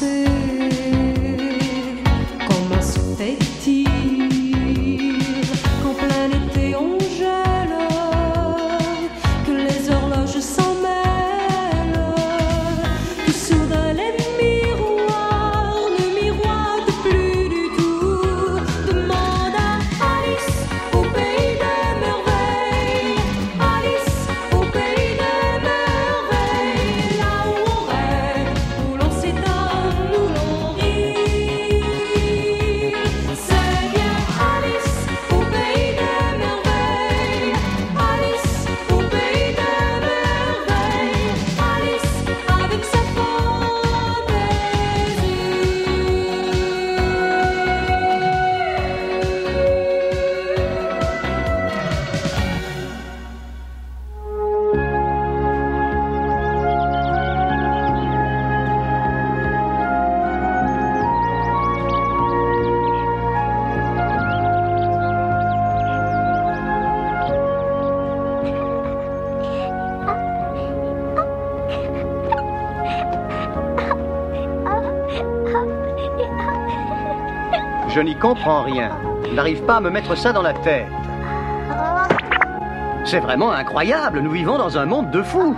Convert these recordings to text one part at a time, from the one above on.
penser. Comment se fait-il qu'en plein été on gèle, que les horloges s'en mêlent, que soudain les miroirs ne miroitent plus du tout. Demande à Alice au pays des merveilles, Alice au pays des merveilles, là où on rêve, où l'on s'étonne, où l'on rit. C'est bien Alice au pays des merveilles, Alice au pays des merveilles, Alice avec sa Je n'y comprends rien. Je n'arrive pas à me mettre ça dans la tête. C'est vraiment incroyable. Nous vivons dans un monde de fous.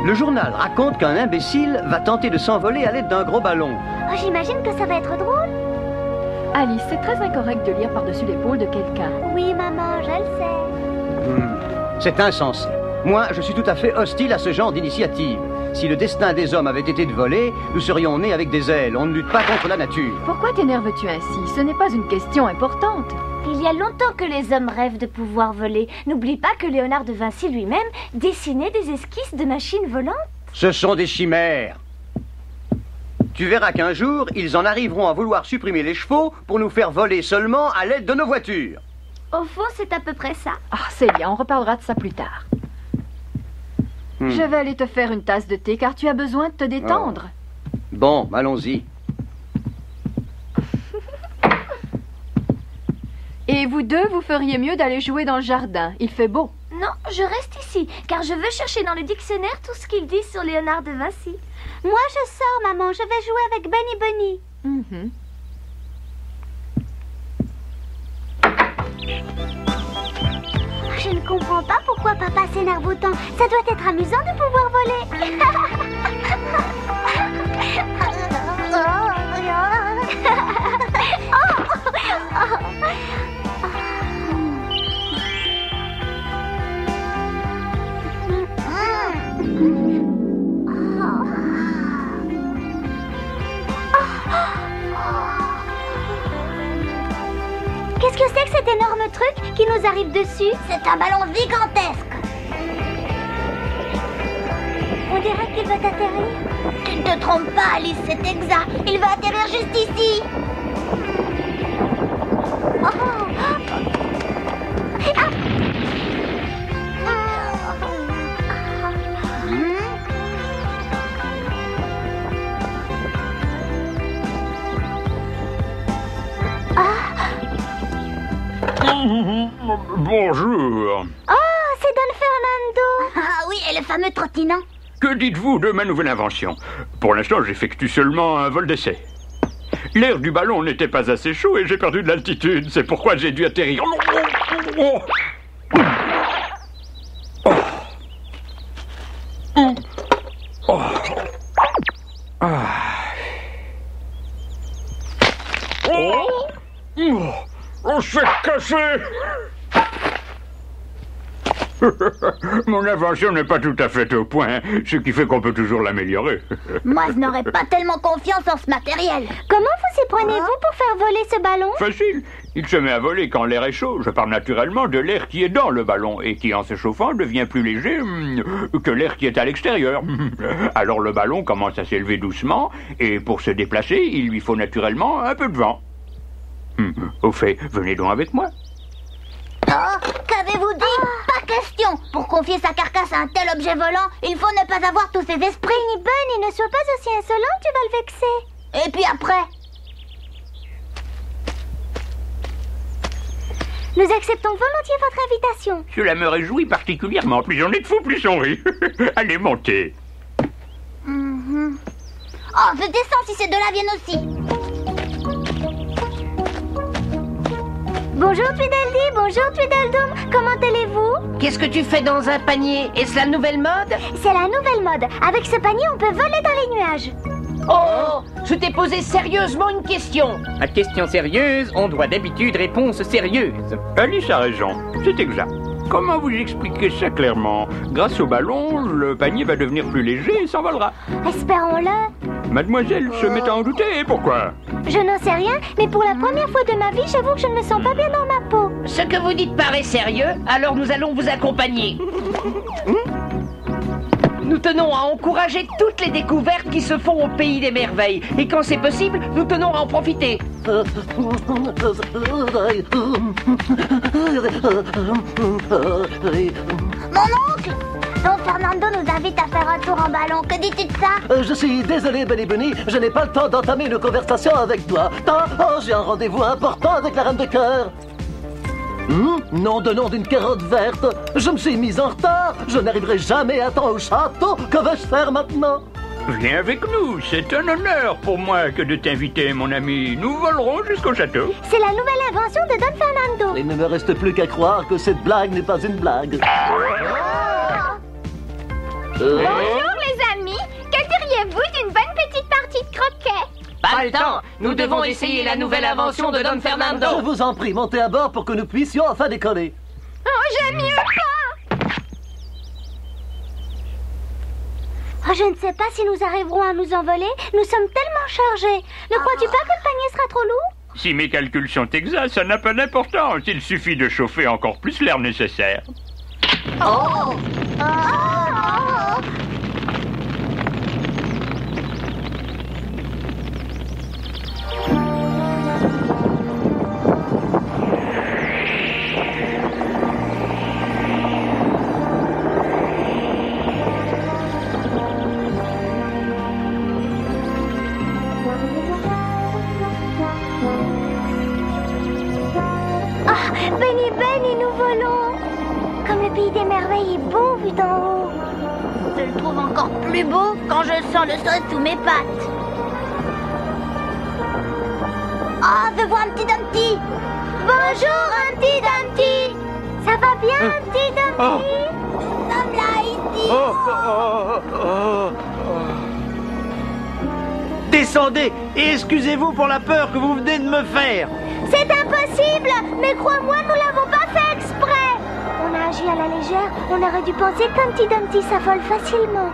Le journal raconte qu'un imbécile va tenter de s'envoler à l'aide d'un gros ballon. Oh, j'imagine que ça va être drôle. Alice, c'est très incorrect de lire par-dessus l'épaule de quelqu'un. Oui, maman, je le sais. C'est insensé. Moi, je suis tout à fait hostile à ce genre d'initiative. Si le destin des hommes avait été de voler, nous serions nés avec des ailes. On ne lutte pas contre la nature. Pourquoi t'énerves-tu ainsi? Ce n'est pas une question importante. Il y a longtemps que les hommes rêvent de pouvoir voler. N'oublie pas que Léonard de Vinci lui-même dessinait des esquisses de machines volantes. Ce sont des chimères. Tu verras qu'un jour, ils en arriveront à vouloir supprimer les chevaux pour nous faire voler seulement à l'aide de nos voitures. Au fond, c'est à peu près ça. Ah, Célia, on reparlera de ça plus tard. Je vais aller te faire une tasse de thé car tu as besoin de te détendre. Bon, allons-y. Et vous deux, vous feriez mieux d'aller jouer dans le jardin. Il fait beau. Non, je reste ici, car je veux chercher dans le dictionnaire tout ce qu'il dit sur Léonard de Vinci. Moi, je sors, maman. Je vais jouer avec Bunny Bunny. Je ne comprends pas pourquoi papa s'énerve autant. Ça doit être amusant de pouvoir voler. Qu'est-ce que c'est que cet énorme truc qui nous arrive dessus? C'est un ballon gigantesque. On dirait qu'il va atterrir. Tu ne te trompes pas, Alice, c'est exact. Il va atterrir juste ici. Bonjour. Oh, c'est Don Fernando. Ah oui, et le fameux trottinant. Que dites-vous de ma nouvelle invention? Pour l'instant, j'effectue seulement un vol d'essai. L'air du ballon n'était pas assez chaud et j'ai perdu de l'altitude. C'est pourquoi j'ai dû atterrir. C'est cassé. Mon invention n'est pas tout à fait au point, ce qui fait qu'on peut toujours l'améliorer. Moi, je n'aurais pas tellement confiance en ce matériel. Comment vous y prenez-vous pour faire voler ce ballon? Facile. Il se met à voler quand l'air est chaud. Je parle naturellement de l'air qui est dans le ballon et qui, en se chauffant, devient plus léger que l'air qui est à l'extérieur. Alors le ballon commence à s'élever doucement et pour se déplacer, il lui faut naturellement un peu de vent. Au fait, venez donc avec moi. Oh, qu'avez-vous dit? Pas question. Pour confier sa carcasse à un tel objet volant, il faut ne pas avoir tous ses esprits. Bunny, ne sois pas aussi insolent, tu vas le vexer. Et puis après? Nous acceptons volontiers votre invitation. Cela me réjouit particulièrement. Plus on est de fous, plus on rit. Allez, montez. Oh, je descends si ces deux-là viennent aussi. Bonjour Tweedledee, bonjour Tweedledum, comment allez-vous? Qu'est-ce que tu fais dans un panier? Est-ce la nouvelle mode? C'est la nouvelle mode. Avec ce panier, on peut voler dans les nuages. Oh, je t'ai posé sérieusement une question. À question sérieuse, on doit d'habitude réponse sérieuse. Alice a raison, c'est exact. Comment vous expliquer ça clairement? Grâce au ballon, le panier va devenir plus léger et s'envolera. Espérons-le. Mademoiselle se met à en douter, pourquoi? Je n'en sais rien, mais pour la première fois de ma vie, j'avoue que je ne me sens pas bien dans ma peau. Ce que vous dites paraît sérieux, alors nous allons vous accompagner. Nous tenons à encourager toutes les découvertes qui se font au pays des merveilles. Et quand c'est possible, nous tenons à en profiter. Mon oncle! Don Fernando nous invite à faire un tour en ballon. Que dis-tu de ça? Je suis désolé, Benny Bunny, je n'ai pas le temps d'entamer une conversation avec toi. J'ai un rendez-vous important avec la reine de cœur. Nom de nom d'une carotte verte. Je me suis mise en retard. Je n'arriverai jamais à temps au château. Que vais-je faire maintenant? Viens avec nous, c'est un honneur pour moi que de t'inviter, mon ami. Nous volerons jusqu'au château. C'est la nouvelle invention de Don Fernando. Il ne me reste plus qu'à croire que cette blague n'est pas une blague. Bonjour les amis. Que diriez-vous d'une bonne petite partie de croquet? Pas le temps, nous devons essayer la nouvelle invention de Don Je Fernando. vous en prie, montez à bord pour que nous puissions enfin décoller. Oh, j'aime mieux pas. Oh, je ne sais pas si nous arriverons à nous envoler. Nous sommes tellement chargés. Ne crois-tu pas que le panier sera trop lourd? Si mes calculs sont exacts, ça n'a pas d'importance. Il suffit de chauffer encore plus l'air nécessaire. Oh. Benny, nous volons. Comme le pays des merveilles est beau vu d'en haut. Je le trouve encore plus beau quand je sens le sol sous mes pattes. Oh, je vois un petit Dumpty. Bonjour, un petit Dumpty. Ça va bien, un petit Dumpty? Nous sommes là, ici. Descendez et excusez-vous pour la peur que vous venez de me faire. C'est impossible. Mais crois-moi, nous l'avons pas fait exprès. On a agi à la légère. On aurait dû penser qu'un petit Dumpty s'affole facilement.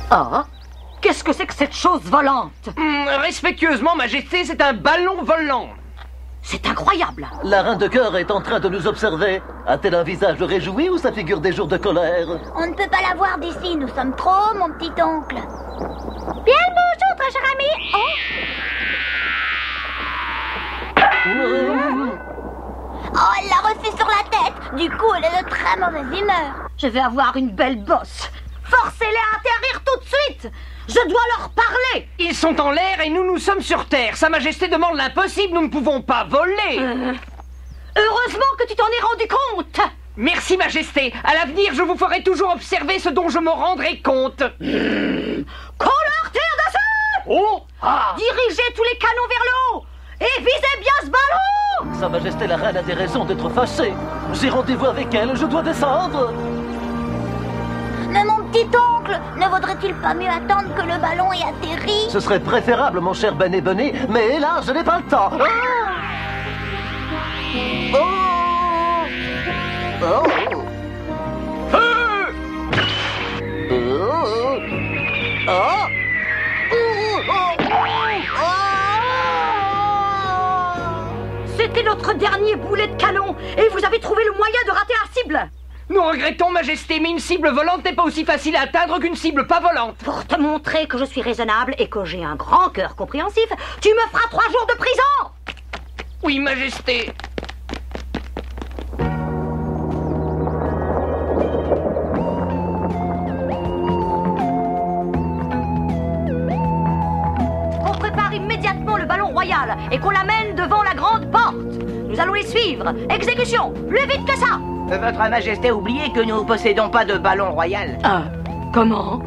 Ah, qu'est-ce que c'est que cette chose volante? Respectueusement, Majesté, c'est un ballon volant. C'est incroyable. La reine de cœur est en train de nous observer. A-t-elle un visage réjoui ou sa figure des jours de colère? On ne peut pas la voir d'ici. Nous sommes trop, mon petit oncle. Bien le bonjour, très cher ami. Oh, elle l'a reçu sur la tête. Du coup, elle est de très mauvaise humeur. Je vais avoir une belle bosse. Forcez-les à atterrir tout de suite. Je dois leur parler. Ils sont en l'air et nous sommes sur Terre. Sa Majesté demande l'impossible, nous ne pouvons pas voler. Heureusement que tu t'en es rendu compte. Merci, Majesté. À l'avenir, je vous ferai toujours observer ce dont je me rendrai compte. Qu'on leur tire dessus. Oh! Ah! Dirigez tous les canons vers le haut et visez bien ce ballon. Sa Majesté la reine a des raisons d'être fâchée. J'ai rendez-vous avec elle, je dois descendre. Mais mon petit oncle, ne vaudrait-il pas mieux attendre que le ballon ait atterri? Ce serait préférable, mon cher Benny Bunny, mais hélas, je n'ai pas le temps. C'était notre dernier boulet de canon et vous avez trouvé le moyen de rater la cible. Nous regrettons, Majesté, mais une cible volante n'est pas aussi facile à atteindre qu'une cible pas volante. Pour te montrer que je suis raisonnable et que j'ai un grand cœur compréhensif, tu me feras 3 jours de prison. Oui, Majesté. On prépare immédiatement cheval et qu'on l'amène devant la grande porte. Nous allons les suivre. Exécution, plus vite que ça. Votre Majesté a oublié que nous possédons pas de ballon royal. Comment?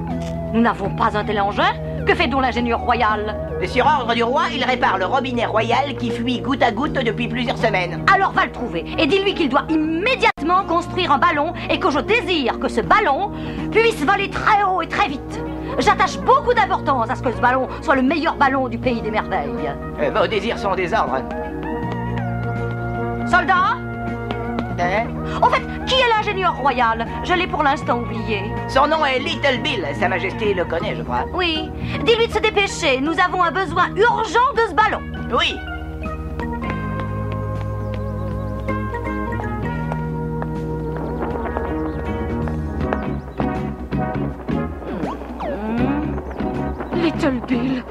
Nous n'avons pas un tel engin? Que fait donc l'ingénieur royal? Sur ordre du roi, il répare le robinet royal qui fuit goutte à goutte depuis plusieurs semaines. Alors va le trouver et dis-lui qu'il doit immédiatement construire un ballon et que je désire que ce ballon puisse voler très haut et très vite. J'attache beaucoup d'importance à ce que ce ballon soit le meilleur ballon du pays des merveilles. Vos désirs sont des ordres. Soldats? Hein? En fait, qui est l'ingénieur royal? Je l'ai pour l'instant oublié. Son nom est Little Bill. Sa Majesté le connaît, je crois. Oui. Dis-lui de se dépêcher. Nous avons un besoin urgent de ce ballon. Oui. Little Bill.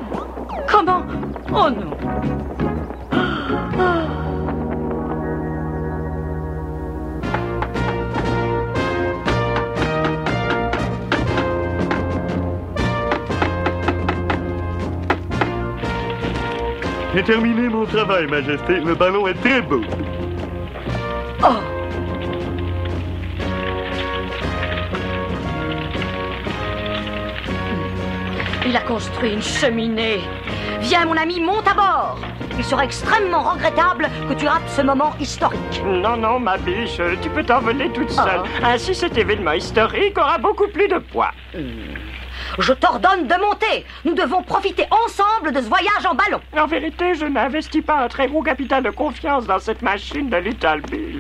Comment? Oh non. J'ai terminé mon travail, Majesté. Le ballon est très beau. Oh. Il a construit une cheminée. Viens, mon ami, monte à bord. Il serait extrêmement regrettable que tu rates ce moment historique. Non, non, ma biche, tu peux t'envoler toute seule. Ainsi, cet événement historique aura beaucoup plus de poids. Je t'ordonne de monter. Nous devons profiter ensemble de ce voyage en ballon. En vérité, je n'investis pas un très gros capital de confiance dans cette machine de Little Bill.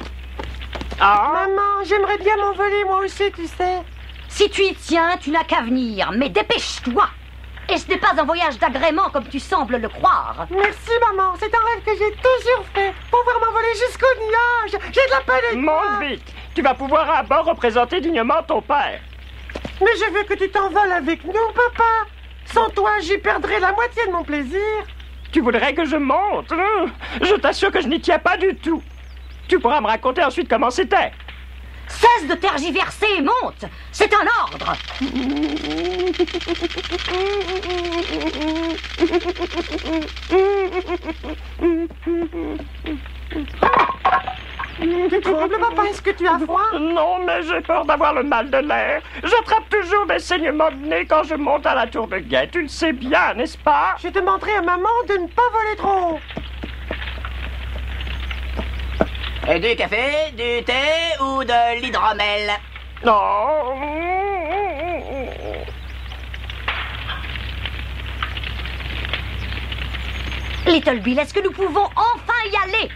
Maman, j'aimerais bien m'envoler moi aussi, tu sais. Si tu y tiens, tu n'as qu'à venir, mais dépêche-toi. Et ce n'est pas un voyage d'agrément comme tu sembles le croire. Merci, maman. C'est un rêve que j'ai toujours fait. Pouvoir m'envoler jusqu'au nuage. J'ai de la peine. Monte vite. Tu vas pouvoir à bord représenter dignement ton père. Mais je veux que tu t'envoles avec nous, papa. Sans toi, j'y perdrais la moitié de mon plaisir. Tu voudrais que je monte? Je t'assure que je n'y tiens pas du tout. Tu pourras me raconter ensuite comment c'était. Cesse de tergiverser et monte. C'est un ordre. Tu trembles, papa? Est-ce que tu as froid? Non, mais j'ai peur d'avoir le mal de l'air. J'attrape toujours des saignements de nez quand je monte à la tour de guet. Tu le sais bien, n'est-ce pas? Je demanderai à maman de ne pas voler trop haut. Du café, du thé ou de l'hydromel? Non. Little Bill, est-ce que nous pouvons enfin y aller?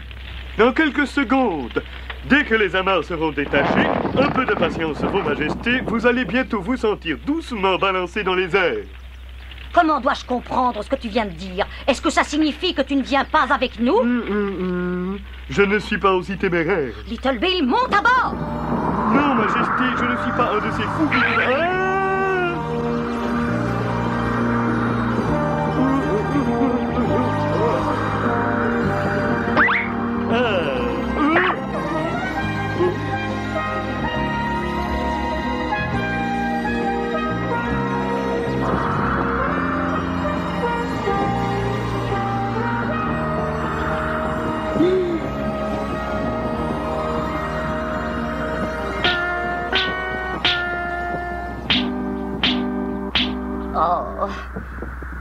Dans quelques secondes. Dès que les amarres seront détachées, un peu de patience, Vos Majestés, vous allez bientôt vous sentir doucement balancé dans les airs. Comment dois-je comprendre ce que tu viens de dire? Est-ce que ça signifie que tu ne viens pas avec nous? Je ne suis pas aussi téméraire. Little Bill, monte à bord! Non, Majesté, je ne suis pas un de ces fous qui...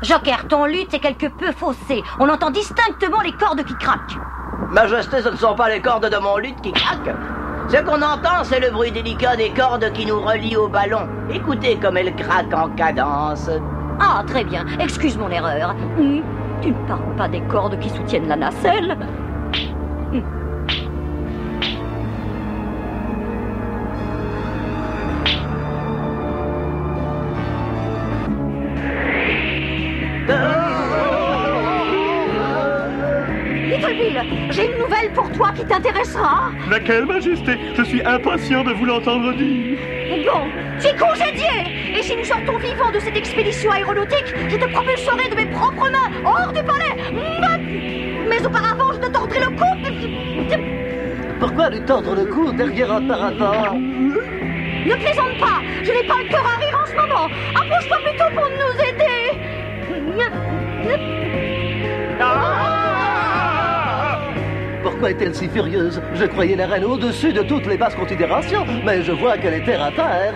Joker, ton luth est quelque peu faussé. On entend distinctement les cordes qui craquent. Majesté, ce ne sont pas les cordes de mon luth qui craquent. Ce qu'on entend, c'est le bruit délicat des cordes qui nous relient au ballon. Écoutez comme elles craquent en cadence. Ah, très bien. Excuse mon erreur. Tu ne parles pas des cordes qui soutiennent la nacelle? Little Bill, j'ai une nouvelle pour toi qui t'intéressera. Laquelle, Majesté? Je suis impatient de vous l'entendre dire. Bon, tu es congédié. Et si nous sortons vivants de cette expédition aéronautique, je te propulserai de mes propres mains hors du palais. Mais auparavant, je te tordrai le cou. Pourquoi lui tordre le cou derrière un paravent? Ne plaisante pas. Je n'ai pas le cœur à rire en ce moment. Approche-toi plutôt pour nous aider. Pourquoi est-elle si furieuse? Je croyais la reine au-dessus de toutes les basses considérations, mais je vois qu'elle est terre à terre.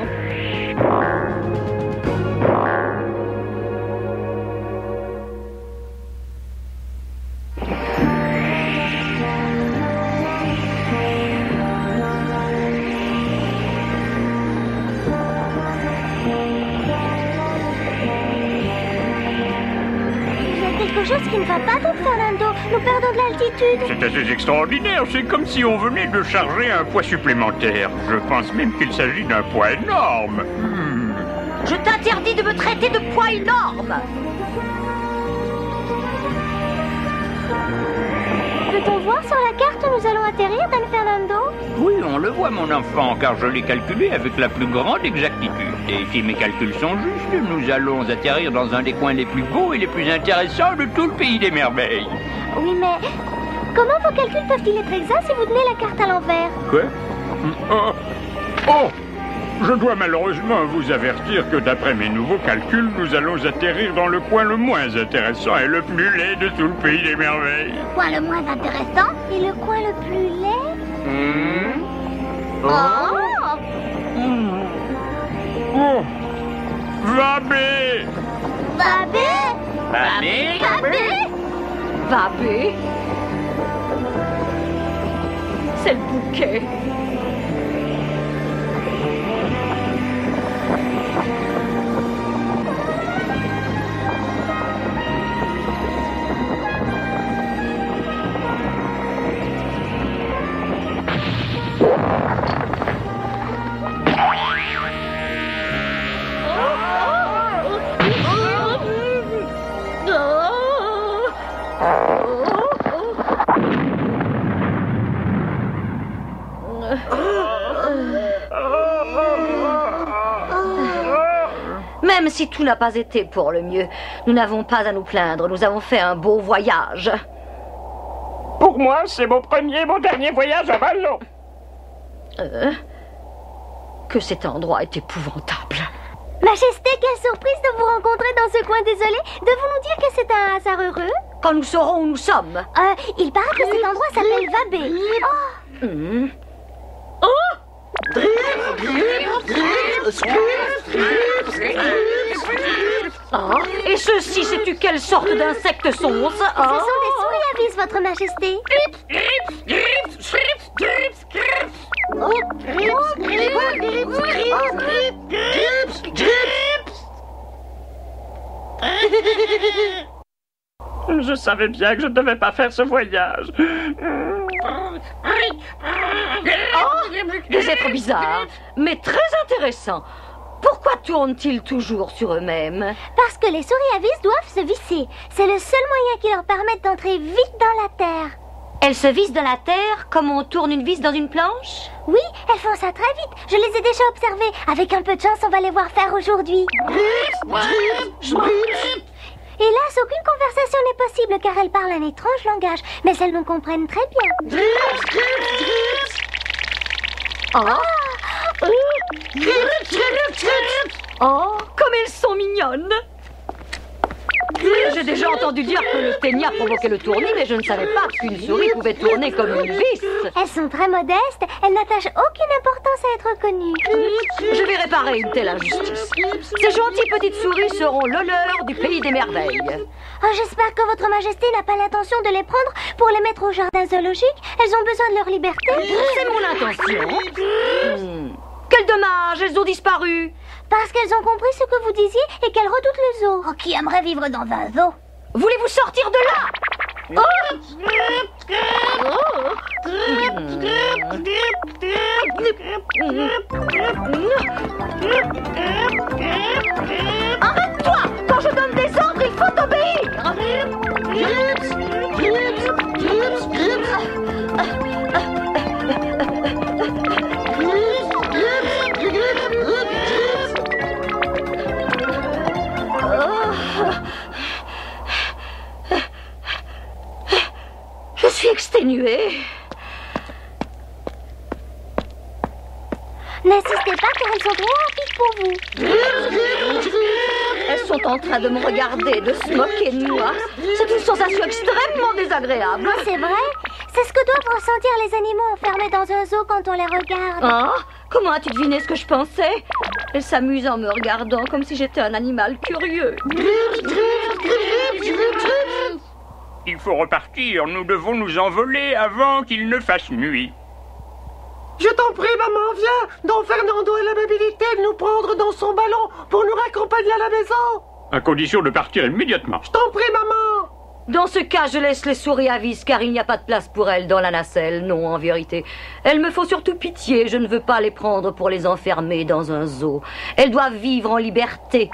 Quelque chose qui ne va pas, Don Fernando. Nous perdons de l'altitude. C'est assez extraordinaire. C'est comme si on venait de charger un poids supplémentaire. Je pense même qu'il s'agit d'un poids énorme. Je t'interdis de me traiter de poids énorme. Peut-on voir sur la carte où nous allons atterrir, Don Fernando? Oui, on le voit, mon enfant, car je l'ai calculé avec la plus grande exactitude. Et si mes calculs sont justes, nous allons atterrir dans un des coins les plus beaux et les plus intéressants de tout le pays des merveilles. Oui, mais comment vos calculs peuvent-ils être exacts si vous tenez la carte à l'envers? Quoi? Oh! Je dois malheureusement vous avertir que d'après mes nouveaux calculs, nous allons atterrir dans le coin le moins intéressant et le plus laid de tout le pays des merveilles. Le coin le moins intéressant et le coin le plus laid? Oh! Vabé! Vabé! Vabé! Vabé! Vabé? C'est le bouquet. Même si tout n'a pas été pour le mieux, nous n'avons pas à nous plaindre. Nous avons fait un beau voyage. Pour moi, c'est mon dernier voyage à ballon. Que cet endroit est épouvantable. Majesté, quelle surprise de vous rencontrer dans ce coin désolé. Devons-nous dire que c'est un hasard heureux? Quand nous saurons où nous sommes. Il paraît que cet endroit s'appelle Vabé. Et ceci, sais-tu quelle sorte d'insectes sont? Ce sont des souris à vis, votre majesté. Je savais bien que je ne devais pas faire ce voyage. Des êtres bizarres, mais très intéressants. Pourquoi tournent-ils toujours sur eux-mêmes? Parce que les souris à vis doivent se visser. C'est le seul moyen qui leur permette d'entrer vite dans la terre. Elles se vissent dans la terre comme on tourne une vis dans une planche? Oui, elles font ça très vite. Je les ai déjà observées. Avec un peu de chance, on va les voir faire aujourd'hui. Hélas, aucune conversation n'est possible car elles parlent un étrange langage. Mais elles nous comprennent très bien. Oh, comme elles sont mignonnes! J'ai déjà entendu dire que le ténia provoquait le tournis, mais je ne savais pas qu'une souris pouvait tourner comme une vis. Elles sont très modestes, elles n'attachent aucune importance à être connues. Je vais réparer une telle injustice. Ces gentilles petites souris seront l'honneur du pays des merveilles. Oh, j'espère que votre majesté n'a pas l'intention de les prendre pour les mettre au jardin zoologique. Elles ont besoin de leur liberté. C'est mon intention. Quel dommage, elles ont disparu. Parce qu'elles ont compris ce que vous disiez et qu'elles redoutent le zoo. Oh, qui aimerait vivre dans un zoo? Voulez-vous sortir de là? Arrête-toi! Quand je donne des ordres, il faut obéir! Je suis exténuée. N'insistez pas car elles sont trop rapides pour vous. Elles sont en train de me regarder, de se moquer de moi. C'est une sensation extrêmement désagréable. C'est vrai? C'est ce que doivent ressentir les animaux enfermés dans un zoo quand on les regarde. Ah, comment as-tu deviné ce que je pensais? Elle s'amuse en me regardant comme si j'étais un animal curieux. Il faut repartir, nous devons nous envoler avant qu'il ne fasse nuit. Je t'en prie, maman, viens. Don Fernando a l'amabilité de nous prendre dans son ballon pour nous raccompagner à la maison. À condition de partir immédiatement. Je t'en prie, maman. Dans ce cas, je laisse les souris à vis, car il n'y a pas de place pour elles dans la nacelle. Non, en vérité. Elles me font surtout pitié. Je ne veux pas les prendre pour les enfermer dans un zoo. Elles doivent vivre en liberté.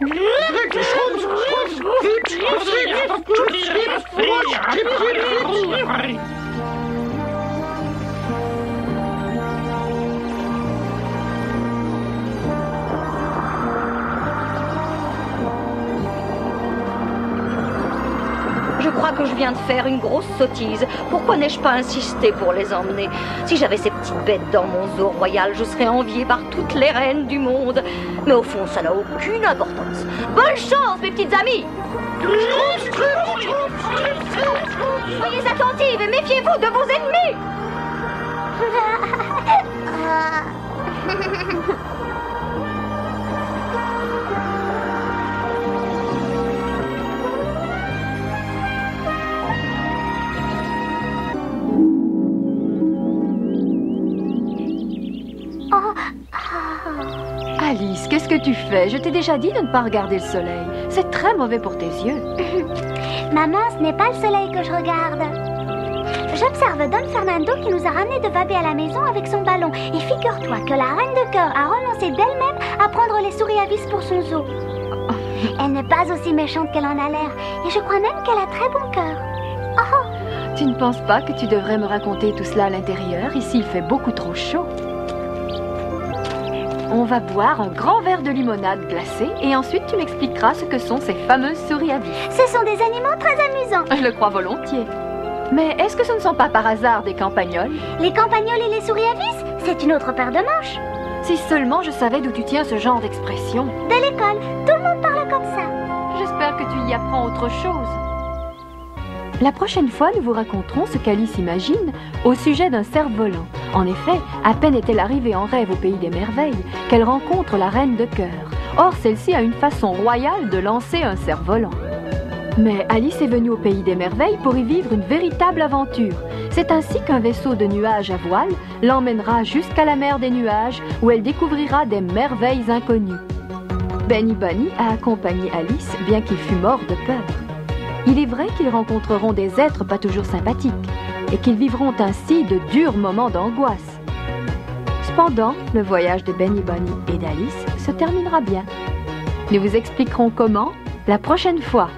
Je crois que je viens de faire une grosse sottise. Pourquoi n'ai-je pas insisté pour les emmener? Si j'avais ces petites bêtes dans mon zoo royal, je serais enviée par toutes les reines du monde. Mais au fond, ça n'a aucune importance. Bonne chance, mes petites amies! Soyez attentives et méfiez-vous de vos ennemis! Alice, qu'est-ce que tu fais? Je t'ai déjà dit de ne pas regarder le soleil. C'est très mauvais pour tes yeux. Maman, ce n'est pas le soleil que je regarde. J'observe Don Fernando qui nous a ramenés de Babé à la maison avec son ballon. Et figure-toi que la reine de cœur a renoncé d'elle-même à prendre les souris à vis pour son zoo. Elle n'est pas aussi méchante qu'elle en a l'air. Et je crois même qu'elle a très bon cœur. Oh. Tu ne penses pas que tu devrais me raconter tout cela à l'intérieur? Ici, il fait beaucoup trop chaud. On va boire un grand verre de limonade glacée et ensuite tu m'expliqueras ce que sont ces fameuses souris à vis. Ce sont des animaux très amusants. Je le crois volontiers. Mais est-ce que ce ne sont pas par hasard des campagnols? Les campagnols et les souris à vis, c'est une autre paire de manches. Si seulement je savais d'où tu tiens ce genre d'expression. De l'école, tout le monde parle comme ça. J'espère que tu y apprends autre chose. La prochaine fois, nous vous raconterons ce qu'Alice imagine au sujet d'un cerf-volant. En effet, à peine est-elle arrivée en rêve au pays des merveilles qu'elle rencontre la reine de cœur. Or, celle-ci a une façon royale de lancer un cerf-volant. Mais Alice est venue au pays des merveilles pour y vivre une véritable aventure. C'est ainsi qu'un vaisseau de nuages à voile l'emmènera jusqu'à la mer des nuages où elle découvrira des merveilles inconnues. Benny Bunny a accompagné Alice, bien qu'il fût mort de peur. Il est vrai qu'ils rencontreront des êtres pas toujours sympathiques et qu'ils vivront ainsi de durs moments d'angoisse. Cependant, le voyage de Benny Bunny et d'Alice se terminera bien. Nous vous expliquerons comment la prochaine fois.